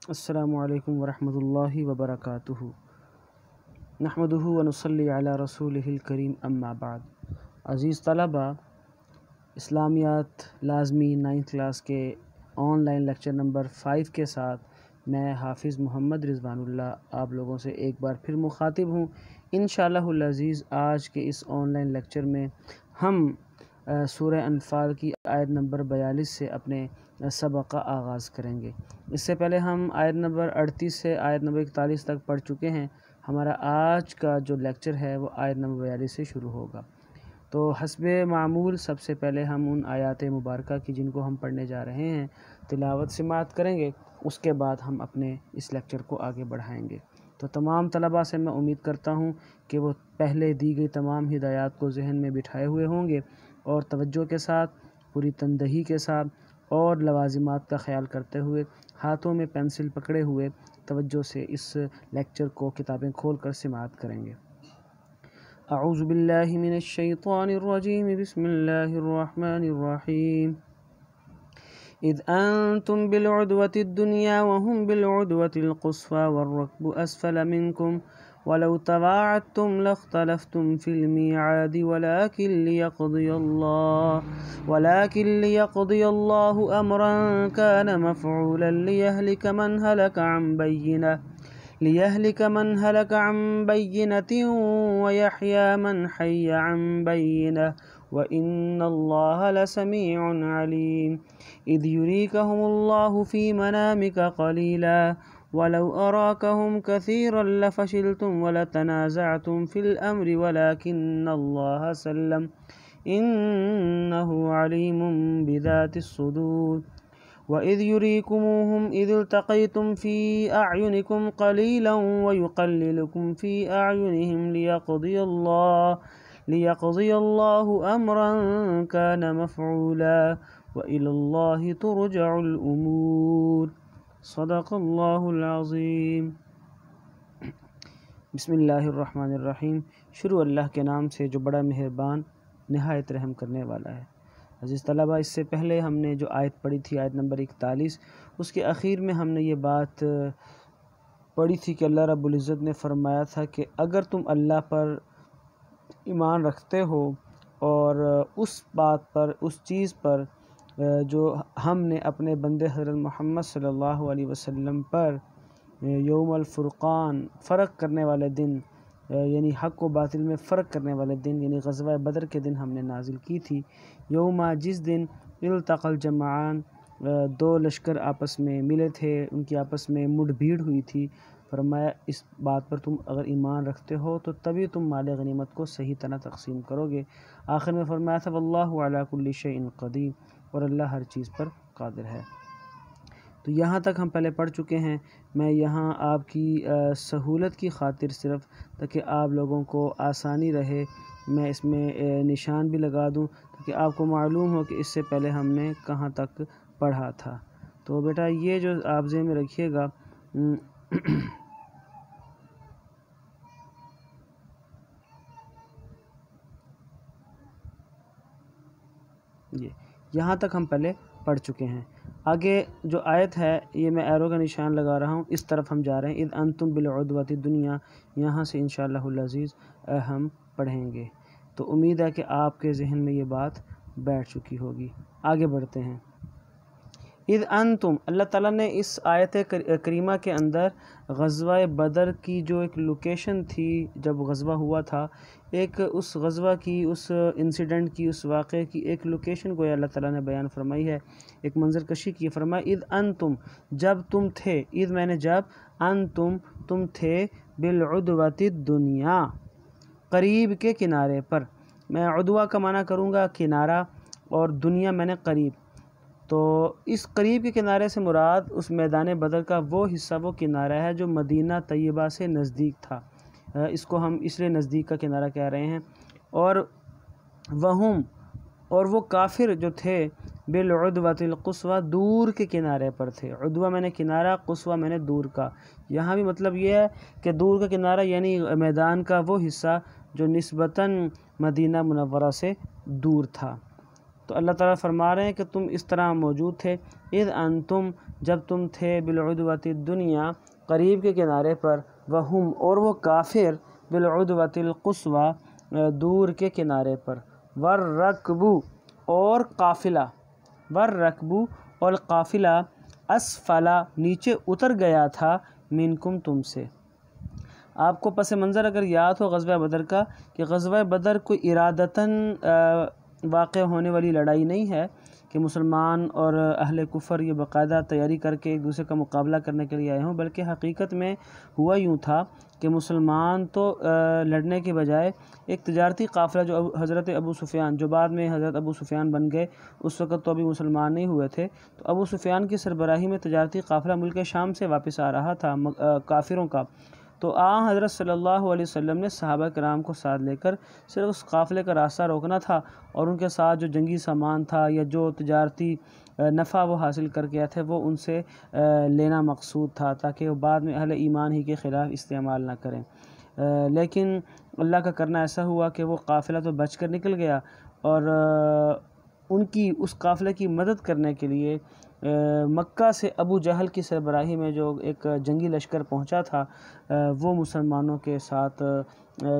السلام علیکم ورحمۃ اللہ وبرکاتہ۔ نحمدہ ونصلی علی رسولہ الکریم، اما بعد۔ عزیز طلبہ، اسلامیات لازمی 9th کلاس کے آن لائن لیکچر نمبر 5 کے ساتھ میں حافظ محمد رضوان اللہ آپ لوگوں سے ایک بار پھر مخاطب ہوں۔ انشاءاللہ العزیز آج کے اس آن لائن لیکچر میں ہم سورہ انفال کی آیت نمبر 42 سے اپنے سبق کا آغاز کریں گے۔ اس سے پہلے ہم آیت نمبر 38 سے آیت نمبر 41 تک پڑھ چکے ہیں۔ ہمارا آج کا جو لیکچر ہے وہ آیت نمبر 42 سے شروع ہوگا۔ تو حسب معمول سب سے پہلے ہم ان آیات مبارکہ کی جن کو ہم پڑھنے جا رہے ہیں تلاوت سماعت کریں گے، اس کے بعد ہم اپنے اس لیکچر کو آگے بڑھائیں گے۔ تو تمام طلباء سے میں امید کرتا ہوں کہ وہ پہلے دی گئی تمام ہدایات کو ذہن میں بٹھائے ہوئے ہوں گے اور توجہ کے ساتھ، پوری تندہی کے ساتھ اور لوازمات کا خیال کرتے ہوئے، ہاتھوں میں پینسل پکڑے ہوئے توجہ سے اس لیکچر کو کتابیں کھول کر سماعت کریں گے۔ اعوذ باللہ من الشیطان الرجیم، بسم اللہ الرحمن الرحیم۔ اذ انتم بالعدوة الدنيا وهم بالعدوة القصوى والركب اسفل منكم ولو تواعدتم لاختلفتم في الميعاد ولكن ليقضي الله امرا كان مفعولا ليهلك من هلك عن بينة ويحيى من حي عن بينة وإن الله لسميع عليم۔ إذ يريكهم الله في منامك قليلا ولو أراكهم كثيرا لفشلتم ولتنازعتم في الأمر ولكن الله سلم إنه عليم بذات الصدور۔ وإذ يريكموهم إذ التقيتم في أعينكم قليلا ويقللكم في أعينهم ليقضي الله أمرا كان مفعولا وإلى الله ترجع الأمور۔ صدق اللہ العظیم۔ بسم اللہ الرحمن الرحیم۔ شروع اللہ کے نام سے جو بڑا مہربان نہایت رحم کرنے والا ہے۔ عزیز طلبہ، اس سے پہلے ہم نے جو آیت پڑھی تھی، آیت نمبر 41، اس کے اخیر میں ہم نے یہ بات پڑھی تھی کہ اللہ رب العزت نے فرمایا تھا کہ اگر تم اللہ پر ایمان رکھتے ہو اور اس بات پر، اس چیز پر جو ہم نے اپنے بندے حضرت محمد صلی اللہ علیہ وسلم پر یوم الفرقان، فرق کرنے والے دن، یعنی حق و باطل میں فرق کرنے والے دن، یعنی غزوہ بدر کے دن ہم نے نازل کی تھی۔ یوم، جس دن التقى الجمعان، دو لشکر آپس میں ملے تھے، ان کی آپس میں مڈ بھیڑ ہوئی تھی۔ فرمایا اس بات پر تم اگر ایمان رکھتے ہو تو تبھی تم مال غنیمت کو صحیح طرح تقسیم کرو گے۔ آخر میں فرمایا تھا واللہ علی کل شیء قدیر، اور اللہ ہر چیز پر قادر ہے۔ تو یہاں تک ہم پہلے پڑھ چکے ہیں۔ میں یہاں آپ کی سہولت کی خاطر، صرف تاکہ آپ لوگوں کو آسانی رہے، میں اس میں نشان بھی لگا دوں تاکہ آپ کو معلوم ہو کہ اس سے پہلے ہم نے کہاں تک پڑھا تھا۔ تو بیٹا یہ جو آپ ذہن میں رکھیے گا، یہاں تک ہم پہلے پڑھ چکے ہیں۔ آگے جو آیت ہے، یہ میں ایرو کا نشان لگا رہا ہوں، اس طرف ہم جا رہے ہیں۔ اذ انتم بالعدوة الدنیا، یہاں سے انشاءاللہ العزیز ہم پڑھیں گے۔ تو امید ہے کہ آپ کے ذہن میں یہ بات بیٹھ چکی ہوگی۔ آگے بڑھتے ہیں۔ اذ انتم، اللہ تعالیٰ نے اس آیت کریمہ کے اندر غزوہ بدر کی جو ایک لوکیشن تھی، جب غزوہ ہوا تھا، ایک اس غزوہ کی، اس انسیڈنٹ کی، اس واقعے کی ایک لوکیشن کو اللہ تعالیٰ نے بیان فرمائی ہے، ایک منظر کشی کی۔ فرمایا اذ انتم، جب تم تھے، اذ میں نے جب، انتم تم تھے، بالعدوة الدنیا، قریب کے کنارے پر۔ میں عدوہ کا معنی کروں گا کنارہ، اور دنیا میں نے قریب۔ تو اس قریب کے کنارے سے مراد اس میدان بدر کا وہ حصہ، وہ کنارہ ہے جو مدینہ طیبہ سے نزدیک تھا۔ اس کو ہم اس لیے نزدیک کا کنارہ کہہ رہے ہیں۔ اور وہ کافر جو تھے، بالعدوة القصوى، دور کے کنارے پر تھے۔ عدوہ میں نے کنارہ، قصوى میں نے دور کا۔ یہاں بھی مطلب یہ ہے کہ دور کا کنارہ یعنی میدان کا وہ حصہ جو نسبتاً مدینہ منورہ سے دور تھا۔ تو اللہ تعالیٰ فرما رہے ہیں کہ تم اس طرح موجود تھے، اذ انتم جب تم تھے بالعدوۃ الدنیا قریب کے کنارے پر، وہم اور وہ کافر بالعدوۃ القصویٰ دور کے کنارے پر، والرکبو اور قافلہ، والرکبو اور قافلہ اسفلا نیچے اتر گیا تھا منکم تم سے۔ آپ کو پس منظر اگر یاد ہو غزوہ بدر کا، کہ غزوہ بدر کوئی ارادتاً واقع ہونے والی لڑائی نہیں ہے کہ مسلمان اور اہل کفر یہ باقاعدہ تیاری کر کے ایک دوسرے کا مقابلہ کرنے کے لیے آئے ہوں، بلکہ حقیقت میں ہوا یوں تھا کہ مسلمان تو لڑنے کے بجائے ایک تجارتی قافلہ جو حضرت ابو سفیان، جو بعد میں حضرت ابو سفیان بن گئے، اس وقت تو ابھی مسلمان نہیں ہوئے تھے، تو ابو سفیان کی سربراہی میں تجارتی قافلہ ملک شام سے واپس آ رہا تھا کافروں کا۔ تو حضرت صلی اللہ علیہ وسلم نے صحابہ کرام کو ساتھ لے کر صرف اس قافلے کا راستہ روکنا تھا، اور ان کے ساتھ جو جنگی سامان تھا یا جو تجارتی نفع وہ حاصل کر گیا تھے وہ ان سے لینا مقصود تھا، تاکہ وہ بعد میں اہل ایمان ہی کے خلاف استعمال نہ کریں۔ لیکن اللہ کا کرنا ایسا ہوا کہ وہ قافلہ تو بچ کر نکل گیا، اور ان کی اس قافلے کی مدد کرنے کے لیے مکہ سے ابو جہل کی سربراہی میں جو ایک جنگی لشکر پہنچا تھا، وہ مسلمانوں کے ساتھ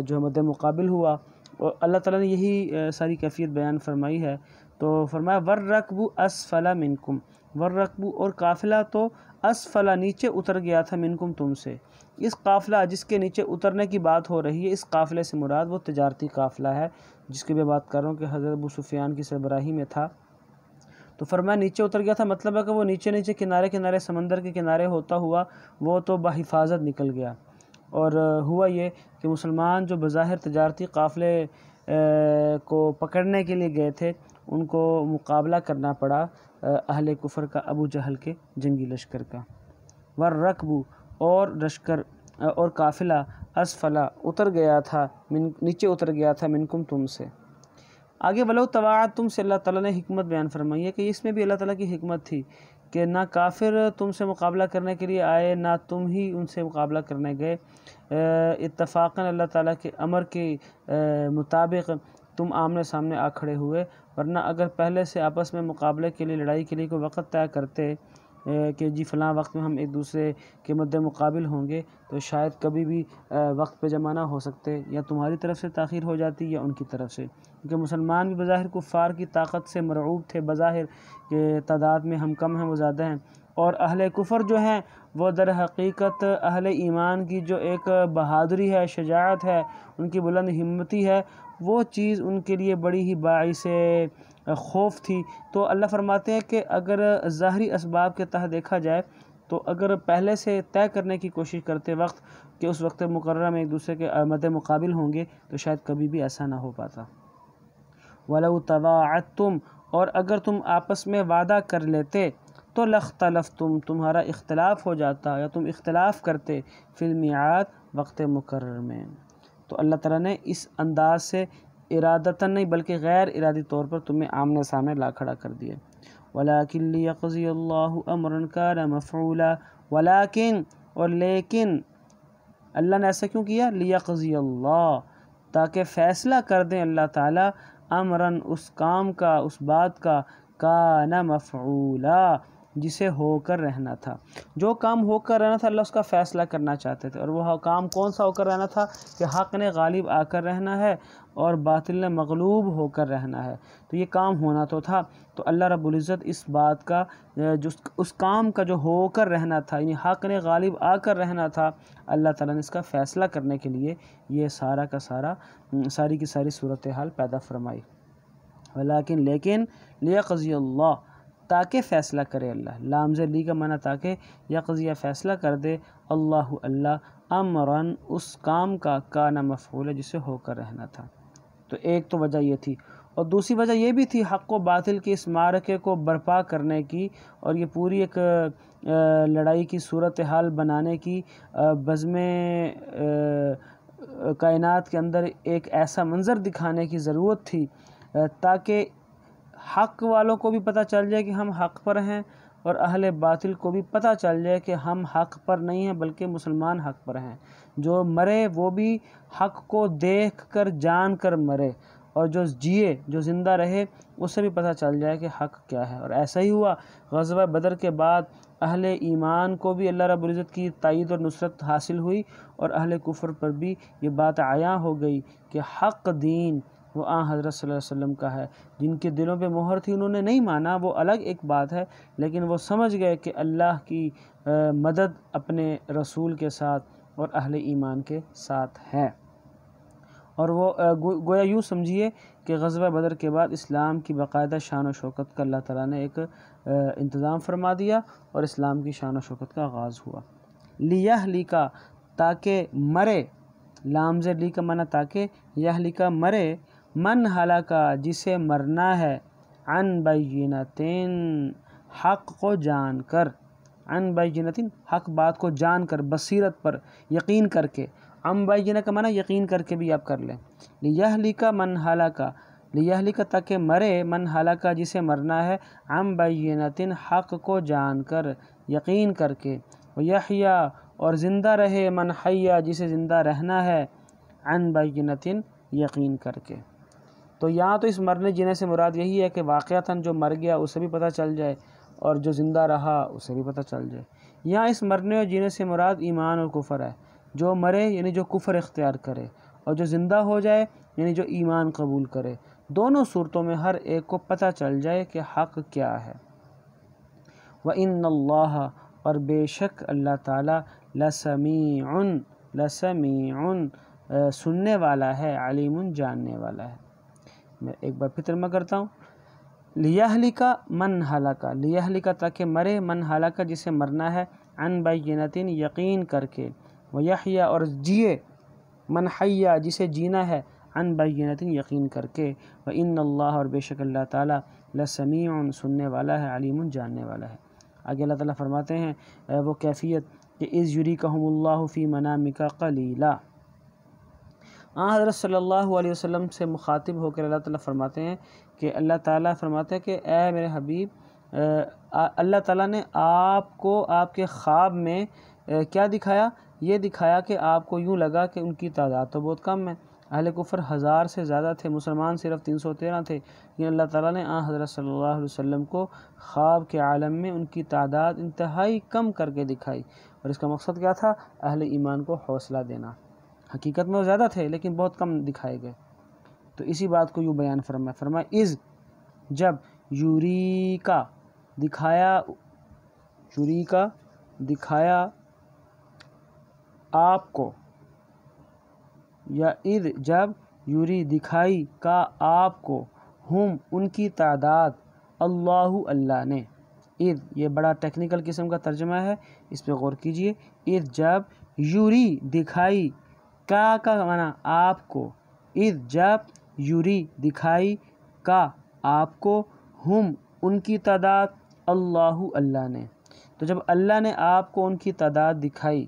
جو مد مقابل ہوا، اور اللہ تعالیٰ نے یہی ساری کیفیت بیان فرمائی ہے۔ تو فرمایا والرکب اسفل منکم، والرکب اور قافلہ تو اسفل نیچے اتر گیا تھا منکم تم سے۔ اس قافلہ جس کے نیچے اترنے کی بات ہو رہی ہے، اس قافلے سے مراد وہ تجارتی قافلہ ہے جس کی میں بات کر رہا ہوں کہ حضرت ابو سفیان کی سربراہی میں تھا۔ تو فرمایا نیچے اتر گیا تھا، مطلب ہے کہ وہ نیچے نیچے کنارے کنارے سمندر کے کنارے ہوتا ہوا وہ تو بحفاظت نکل گیا۔ اور ہوا یہ کہ مسلمان جو بظاہر تجارتی قافلے کو پکڑنے کے لیے گئے تھے، ان کو مقابلہ کرنا پڑا اہل کفر کا، ابو جہل کے جنگی لشکر کا۔ والرکب اور لشکر اور قافلہ اسفلا اتر گیا تھا، نیچے اتر گیا تھا منکم تم سے۔ آگے ولو تواعدتم سے اللہ تعالیٰ نے حکمت بیان فرمائی ہے کہ اس میں بھی اللہ تعالیٰ کی حکمت تھی کہ نہ کافر تم سے مقابلہ کرنے کے لیے آئے، نہ تم ہی ان سے مقابلہ کرنے گئے، اتفاقاً اللہ تعالیٰ کے امر کے مطابق تم آمنے سامنے آ کھڑے ہوئے، ورنہ اگر پہلے سے آپس میں مقابلے کے لیے، لڑائی کے لیے کوئی وقت طے کرتے کہ جی فلاں وقت میں ہم ایک دوسرے کے مد مقابل ہوں گے، تو شاید کبھی بھی وقت پہ جمع نہ ہو سکتے، یا تمہاری طرف سے تاخیر ہو جاتی یا ان کی طرف سے، کیونکہ مسلمان بھی بظاہر کفار کی طاقت سے مرعوب تھے، بظاہر کہ تعداد میں ہم کم ہیں وہ زیادہ ہیں، اور اہل کفر جو ہیں وہ در حقیقت اہل ایمان کی جو ایک بہادری ہے، شجاعت ہے، ان کی بلند ہمتی ہے، وہ چیز ان کے لیے بڑی ہی باعث خوف تھی۔ تو اللہ فرماتے ہیں کہ اگر ظاہری اسباب کے تحت دیکھا جائے تو اگر پہلے سے طے کرنے کی کوشش کرتے وقت کہ اس وقت مقررہ میں ایک دوسرے کے مد مقابل ہوں گے، تو شاید کبھی بھی ایسا نہ ہو پاتا۔ وَلَوْ تَوَاعَدتُّمْ اور اگر تم آپس میں وعدہ کر لیتے تو لَاخْتَلَفْتُمْ تمہارا اختلاف ہو جاتا یا تم اختلاف کرتے فی المیعاد وقت مقرر میں۔ تو اللہ تعالیٰ نے اس انداز سے ارادتاً نہیں بلکہ غیر ارادی طور پر تمہیں آمنے سامنے لا کھڑا کر دیا۔ وَلَٰكِن لِيَقْضِيَ اللَّهُ أَمْرًا كَانَ مَفْعُولًا وَلَٰكِن اور لیکن اللہ نے ایسا کیوں کیا؟ لِيَقْضِيَ اللَّهُ تاکہ فیصلہ کر دیں اللہ تعالیٰ، امراً اس کام کا، اس بات کا، کان مفعولا جسے ہو کر رہنا تھا، جو کام ہو کر رہنا تھا اللہ اس کا فیصلہ کرنا چاہتے تھے، اور وہ کام کون سا ہو کر رہنا تھا کہ حق نے غالب آ کر رہنا ہے اور باطل نے مغلوب ہو کر رہنا ہے، تو یہ کام ہونا تو تھا۔ تو اللہ رب العزت اس بات کا جو اس کام کا جو ہو کر رہنا تھا، یعنی حق نے غالب آ کر رہنا تھا، اللہ تعالیٰ نے اس کا فیصلہ کرنے کے لیے یہ سارا کا سارا ساری کی ساری صورتحال پیدا فرمائی۔ ولیکن لیکن لیقضی اللہ تاکہ فیصلہ کرے اللہ، لام زیر لی کا معنی تاکہ، یقضی فیصلہ کر دے، اللہ اللہ امراً اس کام کا، کانا مفعول جسے ہو کر رہنا تھا۔ تو ایک تو وجہ یہ تھی، اور دوسری وجہ یہ بھی تھی حق و باطل کے اس معرکے کو برپا کرنے کی، اور یہ پوری ایک لڑائی کی صورتحال بنانے کی، بزم کائنات کے اندر ایک ایسا منظر دکھانے کی ضرورت تھی تاکہ حق والوں کو بھی پتہ چل جائے کہ ہم حق پر ہیں، اور اہل باطل کو بھی پتہ چل جائے کہ ہم حق پر نہیں ہیں بلکہ مسلمان حق پر ہیں۔ جو مرے وہ بھی حق کو دیکھ کر جان کر مرے، اور جو جیے، جو زندہ رہے، اسے بھی پتہ چل جائے کہ حق کیا ہے۔ اور ایسا ہی ہوا، غزوہ بدر کے بعد اہل ایمان کو بھی اللہ رب العزت کی تائید اور نصرت حاصل ہوئی، اور اہل کفر پر بھی یہ بات عیاں ہو گئی کہ حق دین وہ حضرت صلی اللہ علیہ وسلم کا ہے۔ جن کے دلوں پہ مہر تھی انہوں نے نہیں مانا، وہ الگ ایک بات ہے، لیکن وہ سمجھ گئے کہ اللہ کی مدد اپنے رسول کے ساتھ اور اہل ایمان کے ساتھ ہے۔ اور وہ گویا یوں سمجھیے کہ غزوہ بدر کے بعد اسلام کی باقاعدہ شان و شوکت کا اللہ تعالیٰ نے ایک انتظام فرما دیا، اور اسلام کی شان و شوکت کا آغاز ہوا۔ لیہلکا، تاکہ مرے، لام زیر لی کا معنی تاکہ، یہلکا مرے، من ہلاکا، جسے مرنا ہے، عن بینتین، حق کو جان کر، عن بینتین، حق بات کو جان کر، بصیرت پر، یقین کر کے، عن بینہ کا معنی یقین کر کے بھی آپ کر لیں۔ لیہلکا من ہلاکا، لیہلکا تاکہ مرے، من ہلاکا جسے مرنا ہے، عن بینتین، حق کو جان کر، یقین کر کے، ویحیا، اور زندہ رہے، من حیا، جسے زندہ رہنا ہے، عن بینتین، یقین کر کے۔ تو یہاں تو اس مرنے جینے سے مراد یہی ہے کہ واقعتاً جو مر گیا اسے بھی پتہ چل جائے، اور جو زندہ رہا اسے بھی پتہ چل جائے۔ یہاں اس مرنے اور جینے سے مراد ایمان اور کفر ہے۔ جو مرے یعنی جو کفر اختیار کرے، اور جو زندہ ہو جائے یعنی جو ایمان قبول کرے۔ دونوں صورتوں میں ہر ایک کو پتہ چل جائے کہ حق کیا ہے۔ وَإِنَّ اللَّهَ، اور بے شک اللہ تعالیٰ، لَسَمِيعٌ، لَسَمِيعٌ، سننے والا ہے، علیم، جاننے والا ہے۔ میں ایک بار پھر ترجمہ کرتا ہوں۔ لیہلکا من ہلاکا، لیہلکا تاکہ مرے، من ہلاکا جسے مرنا ہے، عن بینتین، یقین کر کے، ویحیا، اور جیے، من حیا جسے جینا ہے، عن بینتین، یقین کر کے، وَإِنَّ اللَّهَ، اور بے شک اللہ تعالیٰ، لَسَمِيعٌ، سننے والا ہے، علیم، جاننے والا ہے۔ آگے اللہ تعالیٰ فرماتے ہیں وہ کیفیت کہ اِذْ یُرِیکَہُمُ اللَّهُ فِی مَنَامِکَ قَلِیلًا۔ حضرت صلی اللہ علیہ وسلم سے مخاطب ہو کر اللہ تعالیٰ فرماتے ہیں کہ اللہ تعالیٰ فرماتے ہیں کہ اے میرے حبیب، اللہ تعالیٰ نے آپ کو آپ کے خواب میں کیا دکھایا؟ یہ دکھایا کہ آپ کو یوں لگا کہ ان کی تعداد تو بہت کم ہے، اہل کفر 1000 سے زیادہ تھے، مسلمان صرف 313 تھے، لیکن اللہ تعالیٰ نے حضرت صلی اللہ علیہ وسلم کو خواب کے عالم میں ان کی تعداد انتہائی کم کر کے دکھائی، اور اس کا مقصد کیا تھا؟ اہل ایمان کو حوصلہ دینا۔ حقیقت میں وہ زیادہ تھے لیکن بہت کم دکھائے گئے۔ تو اسی بات کو یوں بیان فرمایا اذ، جب، یوریکا، دکھایا، یوریکا، دکھایا آپ کو، یا اذ، جب، یوری، دکھائی، کا، آپ کو، ہم، ان کی تعداد، اللہ، اللہ نے، اذ، یہ بڑا ٹیکنیکل قسم کا ترجمہ ہے، اس پہ غور کیجئے۔ اذ، جب، یوری، دکھائی، کا معنی آپ کو، اذ، جب، یوری، دکھائی، کا، آپ کو، ہم، ان کی تعداد، اللہ، اللہ نے۔ تو جب اللہ نے آپ کو ان کی تعداد دکھائی،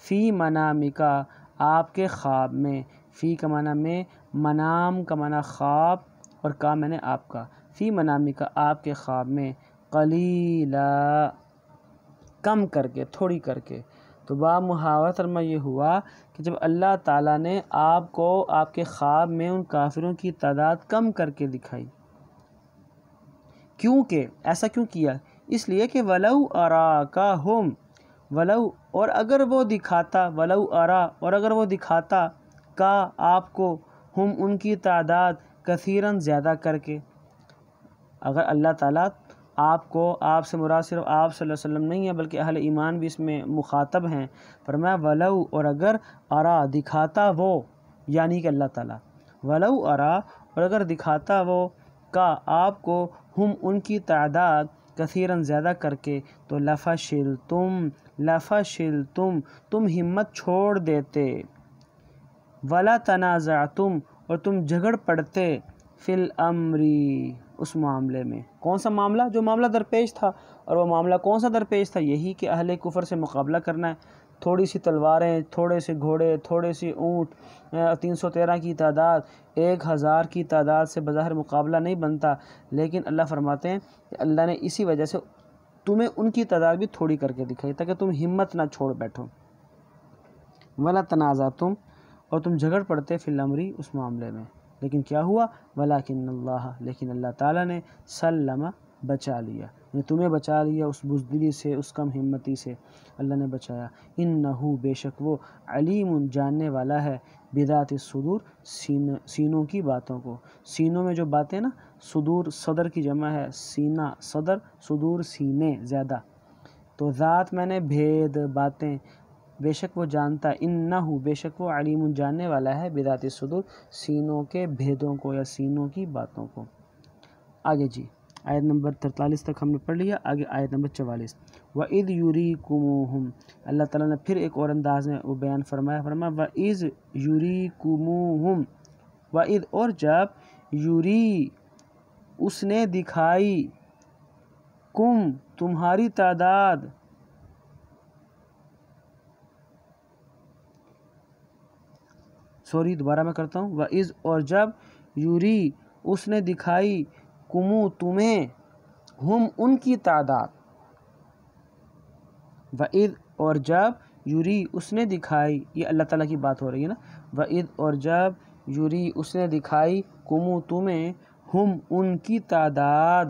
فی منامکا، آپ کے خواب میں، فی کا معنی میں، منام کا معنی خواب، اور کا میں نے آپ کا، فی منامکا، آپ کے خواب میں، قلیلا، کم کر کے، تھوڑی کر کے۔ تو با محاورہ ترجمہ یہ ہوا کہ جب اللہ تعالیٰ نے آپ کو آپ کے خواب میں ان کافروں کی تعداد کم کر کے دکھائی، کیونکہ ایسا کیوں کیا؟ اس لیے کہ وَلَوْ أَرَاكَهُمْ، ولو، اور اگر وہ دکھاتا، وَلَوْ أَرَا، اور اگر وہ دکھاتا، کا، آپ کو، ہم، ان کی تعداد، کثیراً، زیادہ کر کے۔ اگر اللہ تعالیٰ آپ کو، آپ سے مراد صرف آپ صلی اللہ علیہ وسلم نہیں ہے بلکہ اہل ایمان بھی اس میں مخاطب ہیں، فرمایا وَلَوْ، اور اگر، ارا، دکھاتا وہ، یعنی کہ اللہ تعالیٰ، وَلَوْ أَرَا، اور اگر دکھاتا وہ، کا، آپ کو، ہم، ان کی تعداد، کثیراً، زیادہ کر کے، تو لَفَشِلْتُمْ، لَفَشِلْتُمْ، تم ہمت چھوڑ دیتے، وَلَتَنَازَعْتُمْ، اور تم جھگڑ پڑتے، فِی الْأَمْرِ، اس معاملے میں۔ کون سا معاملہ؟ جو معاملہ درپیش تھا، اور وہ معاملہ کون سا درپیش تھا؟ یہی کہ اہل کفر سے مقابلہ کرنا ہے، تھوڑی سی تلواریں، تھوڑے سے گھوڑے، تھوڑے سی اونٹ، 313 کی تعداد 1000 کی تعداد سے بظاہر مقابلہ نہیں بنتا، لیکن اللہ فرماتے ہیں کہ اللہ نے اسی وجہ سے تمہیں ان کی تعداد بھی تھوڑی کر کے دکھائی تاکہ تم ہمت نہ چھوڑ بیٹھو۔ وَلَا تَنَازَعْتُمْ، اور تم جھگڑ پڑتے، فی الْأَمْرِ، اس معاملے میں، لیکن کیا ہوا؟ ولیکن اللہ، لیکن اللہ تعالیٰ نے سلم، بچا لیا، یعنی تمہیں بچا لیا اس بزدلی سے، اس کم ہمتی سے اللہ نے بچایا۔ انہو، بے شک وہ، علیم، جاننے والا ہے، بذات الصدور، سینوں کی باتوں کو۔ سینوں میں جو باتیں نا، صدور صدر کی جمع ہے، سینہ صدر، صدور سینے زیادہ، تو ذات میں نے بھید، باتیں، بے شک وہ جانتا ہے، انہو، بے شک وہ، علیم، جاننے والا ہے، بذات الصدور، سینوں کے بھیدوں کو یا سینوں کی باتوں کو۔ آگے جی، آیت نمبر 43 تک ہم نے پڑھ لیا، آگے آیت نمبر 44۔ وَإِذْ يُرِيكُمُوهُمْ، اللہ تعالیٰ نے پھر ایک اور انداز میں وہ بیان فرمایا، وَإِذْ يُرِيكُمُوهُمْ، وَإِذْ، اور جب، یوری، اس نے دکھائی، کم، تمہاری تعداد، دوبارہ میں کرتا ہوں، وَإِذْ، اور جب، یوری، اس نے دکھائی، کمو، تمہیں، ہم، ان کی تعداد، وَإِذْ، اور جب، یوری، اس نے دکھائی، یہ اللہ تعالیٰ کی بات ہو رہی ہے نا، وَإِذْ، اور جب، یوری، اس نے دکھائی، کمو، تمہیں، ہم، ان کی تعداد۔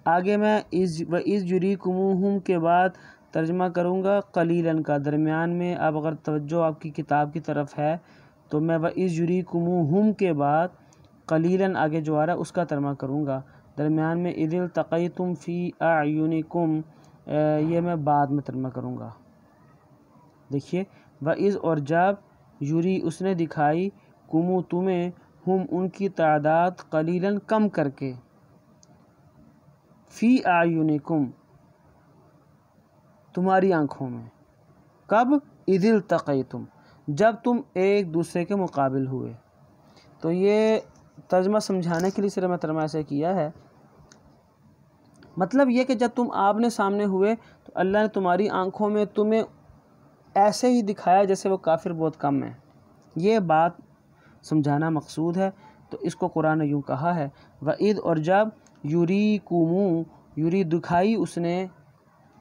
آگے میں وَإِذْ يُرِيكُمُوهُمْ کے بعد ترجمہ کروں گا قلیلاً کا، درمیان میں اب اگر توجہ آپ کی کتاب کی طرف ہے تو میں وَإِذْ يُرِيكُمُوهُمْ کے بعد قلیلاً آگے جو آ رہا ہے اس کا ترجمہ کروں گا، درمیان میں اِذِ الْتَقَيْتُمْ فِي أَعْيُنِكُمْ، یہ میں بعد میں ترجمہ کروں گا۔ دیکھیے، وَإِذْ، اور جب، یوری، اس نے دکھائی، کمو، تمہیں، ہم، ان کی تعداد، قلیلاً، کم کر کے، فی اعینکم، تمہاری آنکھوں میں، کب؟ اذ التقیتم، جب تم ایک دوسرے کے مقابل ہوئے۔ تو یہ ترجمہ سمجھانے کے لیے صرف میں ترجمہ ایسے کیا ہے، مطلب یہ کہ جب تم آمنے سامنے ہوئے تو اللہ نے تمہاری آنکھوں میں تمہیں ایسے ہی دکھایا جیسے وہ کافر بہت کم ہیں، یہ بات سمجھانا مقصود ہے۔ تو اس کو قرآن نے یوں کہا ہے، وَإِذْ، اور جب، یُرِیکُمُو، یوری، دکھائی اس نے،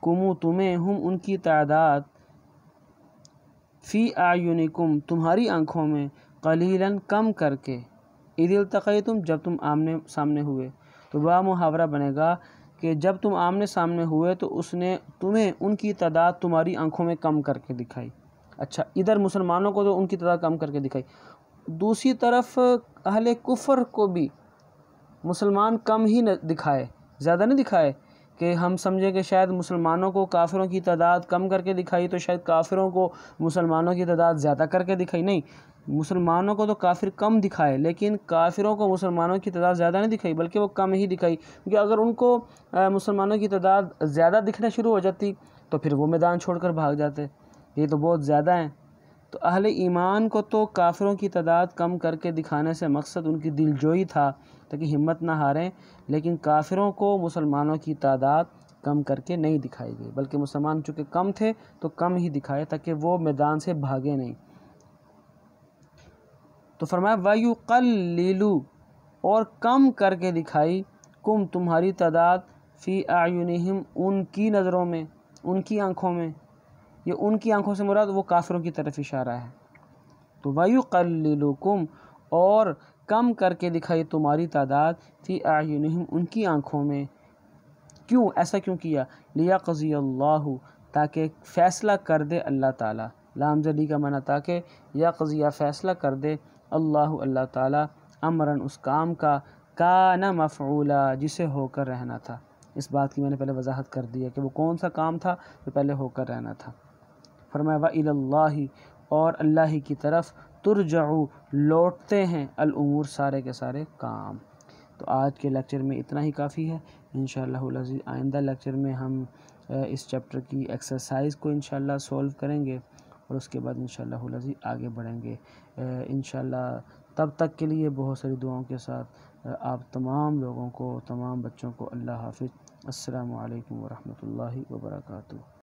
کمو، تمہیں، ہم، ان کی تعداد، فی اعینکم، تمہاری آنکھوں میں، قلیلاً، کم کر کے، اذ التقیتم، جب تم آمنے سامنے ہوئے۔ تو وہ محاورہ بنے گا کہ جب تم آمنے سامنے ہوئے تو اس نے تمہیں ان کی تعداد تمہاری آنکھوں میں کم کر کے دکھائی۔ اچھا، ادھر مسلمانوں کو تو ان کی تعداد کم کر کے دکھائی، دوسری طرف اہل کفر کو بھی مسلمان کم ہی نہ دکھائے، زیادہ نہیں دکھائے کہ ہم سمجھیں کہ شاید مسلمانوں کو کافروں کی تعداد کم کر کے دکھائی تو شاید کافروں کو مسلمانوں کی تعداد زیادہ کر کے دکھائی، نہیں، مسلمانوں کو تو کافر کم دکھائے لیکن کافروں کو مسلمانوں کی تعداد زیادہ نہیں دکھائی بلکہ وہ کم ہی دکھائی، کیونکہ اگر ان کو مسلمانوں کی تعداد زیادہ دکھنا شروع ہو جاتی تو پھر وہ میدان چھوڑ کر بھاگ جاتے، یہ تو بہت زیادہ ہیں۔ تو اہل ایمان کو تو کافروں کی تعداد کم کر کے دکھانے سے مقصد ان کی دل جوئی تھا تاکہ ہمت نہ ہاریں، لیکن کافروں کو مسلمانوں کی تعداد کم کر کے نہیں دکھائی گئی بلکہ مسلمان چونکہ کم تھے تو کم ہی دکھائے تاکہ وہ میدان سے بھاگے نہیں۔ تو فرمایا وَيُقَلِّلُ، اور کم کر کے دکھائی، کم، تمہاری تعداد، فی اعینہم، ان کی نظروں میں، ان کی آنکھوں میں، یہ ان کی آنکھوں سے مراد وہ کافروں کی طرف اشارہ ہے۔ تو وَيُقَلِّلُكُمْ، اور کم کر کے دکھائی تمہاری تعداد، فی اعینہم، ان کی آنکھوں میں، کیوں ایسا کیوں کیا؟ لیقضی اللہ، تاکہ فیصلہ کر دے اللہ تعالیٰ، لام زلی کا معنی تاکہ، یقضی، فیصلہ کر دے، اللہ تعالیٰ، امراً، اس کام کا، کان مفعولا، جسے ہو کر رہنا تھا۔ اس بات کی میں نے پہلے وضاحت کر دی ہے کہ وہ کون سا کام تھا جو پہلے ہو کر رہنا تھا۔ فرمایا وَإِلَى اللَّهِ، اور اللہ ہی کی طرف، ترجعو، لوٹتے ہیں، الامور، سارے کے سارے کام۔ تو آج کے لیکچر میں اتنا ہی کافی ہے، انشاءاللہ العزیز آئندہ لیکچر میں ہم اس چیپٹر کی ایکسرسائز کو انشاءاللہ سولو کریں گے اور اس کے بعد انشاءاللہ العزیز آگے بڑھیں گے انشاءاللہ۔ تب تک کے لیے بہت ساری دعاؤں کے ساتھ آپ تمام لوگوں کو، تمام بچوں کو اللہ حافظ، السلام علیکم ورحمۃ اللہ وبرکاتہ۔